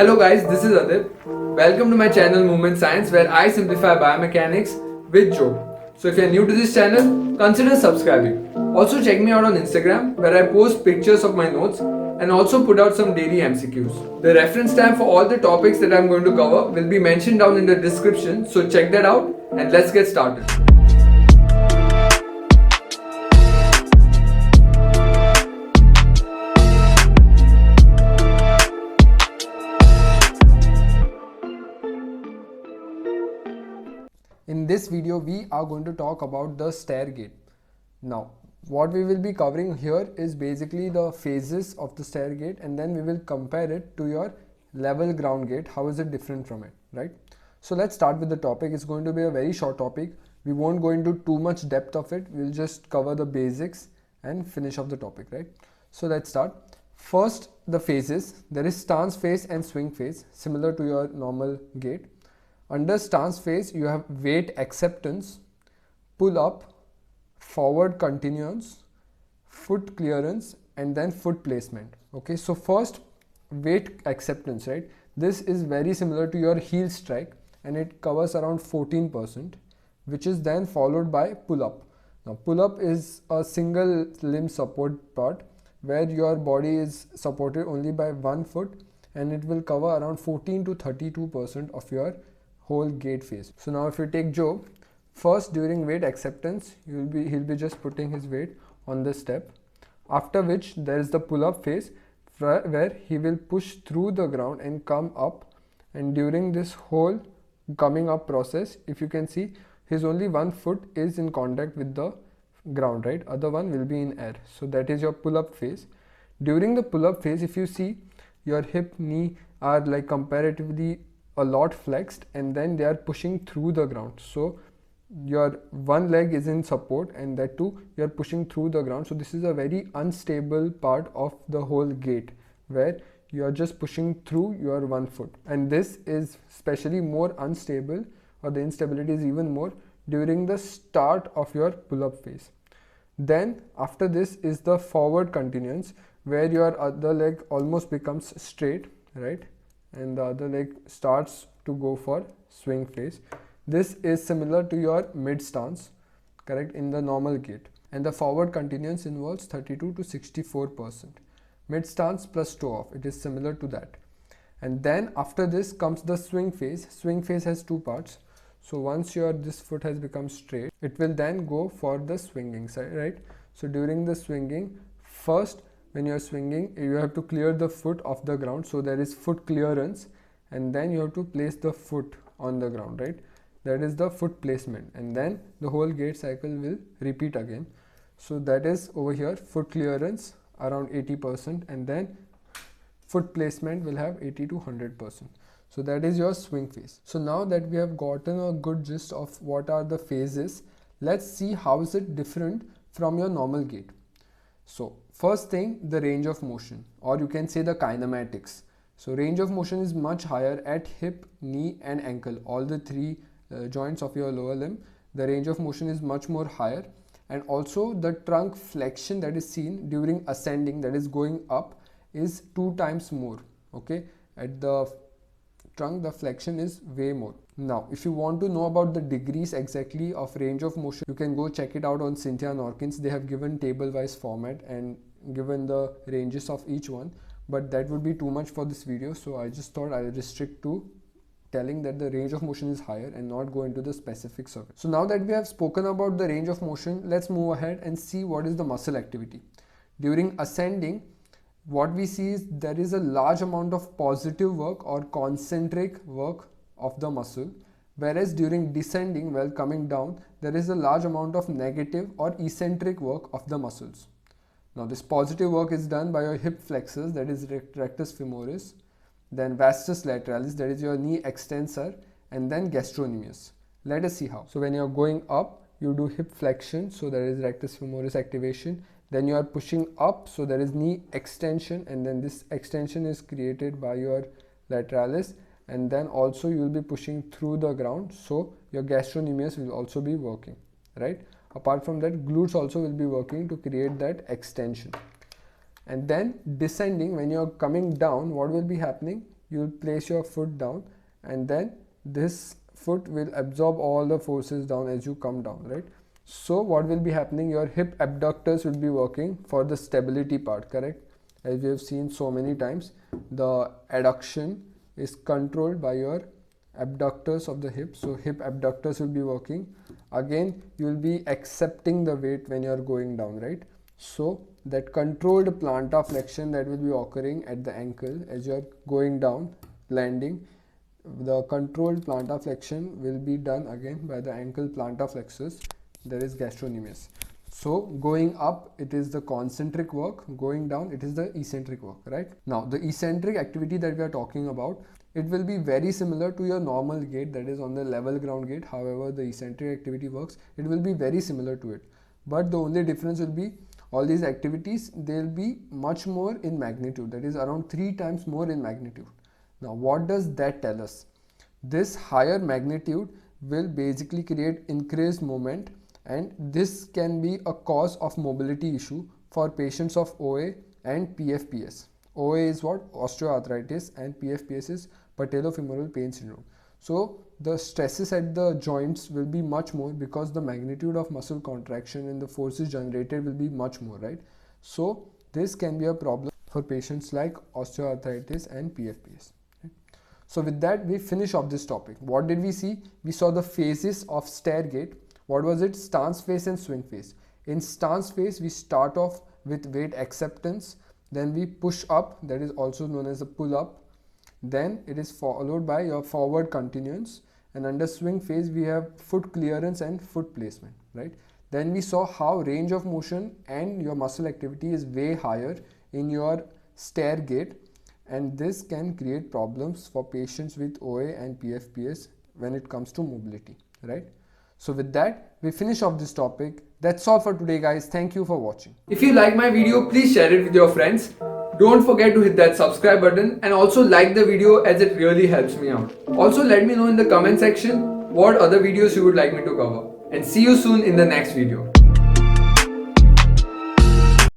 Hello guys, this is Adip. Welcome to my channel Movement Science, where I simplify biomechanics with Joe. So if you're new to this channel, consider subscribing. Also check me out on Instagram, where I post pictures of my notes and also put out some daily MCQs. The reference time for all the topics that I'm going to cover will be mentioned down in the description, so check that out and let's get started. In this video, we are going to talk about the stair gait. Now, what we will be covering here is basically the phases of the stair gait, and then we will compare it to your level ground gait. How is it different from it, right? So let's start with the topic. It's going to be a very short topic. We won't go into too much depth of it. We'll just cover the basics and finish off the topic, right? So let's start. First, the phases. There is stance phase and swing phase, similar to your normal gait. Under stance phase, you have weight acceptance, pull up, forward continuance, foot clearance, and then foot placement. Okay, so first, weight acceptance, right? This is very similar to your heel strike, and it covers around 14%, which is then followed by pull up. Now, pull up is a single limb support part where your body is supported only by one foot, and it will cover around 14 to 32% of your whole gait phase. So now if you take Joe, first during weight acceptance, he'll be just putting his weight on the step, after which there is the pull up phase where he will push through the ground and come up, and during this whole coming up process, if you can see, his only one foot is in contact with the ground, right? Other one will be in air. So that is your pull up phase. During the pull up phase, if you see, your hip, knee are like comparatively a lot flexed, and then they are pushing through the ground. So your one leg is in support, and that too you are pushing through the ground. So this is a very unstable part of the whole gait, where you are just pushing through your one foot, and this is especially more unstable, or the instability is even more during the start of your pull-up phase. Then after this is the forward continuance, where your other leg almost becomes straight, right, and the other leg starts to go for swing phase. This is similar to your mid stance, correct, in the normal gait, and the forward continuance involves 32 to 64%. Mid stance plus toe off, it is similar to that. And then after this comes the swing phase. Swing phase has two parts. So once this foot has become straight, it will then go for the swinging side, right? So during the swinging, first when you are swinging, you have to clear the foot off the ground. So there is foot clearance, and then you have to place the foot on the ground, right? That is the foot placement, and then the whole gait cycle will repeat again. So that is over here, foot clearance around 80%, and then foot placement will have 80 to 100%. So that is your swing phase. So now that we have gotten a good gist of what are the phases, let's see how is it different from your normal gait. So first thing, the range of motion, or you can say the kinematics. So range of motion is much higher at hip, knee and ankle, all the three joints of your lower limb. The range of motion is much more higher, and also the trunk flexion that is seen during ascending, that is going up, is 2 times more. Okay, at the trunk the flexion is way more. Now if you want to know about the degrees exactly of range of motion, you can go check it out on Cynthia Norkins. They have given table wise format and given the ranges of each one, but that would be too much for this video, so I just thought I'll restrict to telling that the range of motion is higher and not go into the specifics of it. So now that we have spoken about the range of motion, let's move ahead and see what is the muscle activity. During ascending, what we see is there is a large amount of positive work or concentric work of the muscle, whereas during descending, while coming down, there is a large amount of negative or eccentric work of the muscles. Now this positive work is done by your hip flexors, that is rectus femoris, then vastus lateralis, that is your knee extensor, and then gastrocnemius. Let us see how. So when you are going up, you do hip flexion, so there is rectus femoris activation. Then you are pushing up, so there is knee extension, and then this extension is created by your lateralis, and then also you will be pushing through the ground, so your gastrocnemius will also be working, right? Apart from that, glutes also will be working to create that extension. And then descending, when you are coming down, what will be happening? you will place your foot down, and then this foot will absorb all the forces down as you come down, right? So what will be happening, your hip abductors will be working for the stability part, correct? As we have seen so many times, the adduction is controlled by your abductors of the hip. So hip abductors will be working. Again, you will be accepting the weight when you are going down, right? So that controlled plantar flexion that will be occurring at the ankle as you are going down, landing, the controlled plantar flexion will be done again by the ankle plantar flexors. There is gastrocnemius. So going up, it is the concentric work. Going down, it is the eccentric work, right? Now the eccentric activity that we are talking about, it will be very similar to your normal gait, that is on the level ground gait. However, the eccentric activity works, it will be very similar to it. But the only difference will be, all these activities, they will be much more in magnitude, that is around 3 times more in magnitude. Now what does that tell us? This higher magnitude will basically create increased moment, and this can be a cause of mobility issue for patients of OA and PFPS. OA is what? Osteoarthritis, and PFPS is patellofemoral pain syndrome. So the stresses at the joints will be much more because the magnitude of muscle contraction and the forces generated will be much more, right? So this can be a problem for patients like osteoarthritis and PFPS. So with that, we finish off this topic. What did we see? We saw the phases of stair gait. What was it? Stance phase and swing phase. In stance phase, we start off with weight acceptance. Then we push up, that is also known as a pull up. Then it is followed by your forward continuance. And under swing phase, we have foot clearance and foot placement, right? Then we saw how range of motion and your muscle activity is way higher in your stair gait. And this can create problems for patients with OA and PFPS when it comes to mobility, right? So with that, we finish off this topic. That's all for today, guys. Thank you for watching. If you like my video, please share it with your friends. Don't forget to hit that subscribe button and also like the video as it really helps me out. Also let me know in the comment section what other videos you would like me to cover. And see you soon in the next video.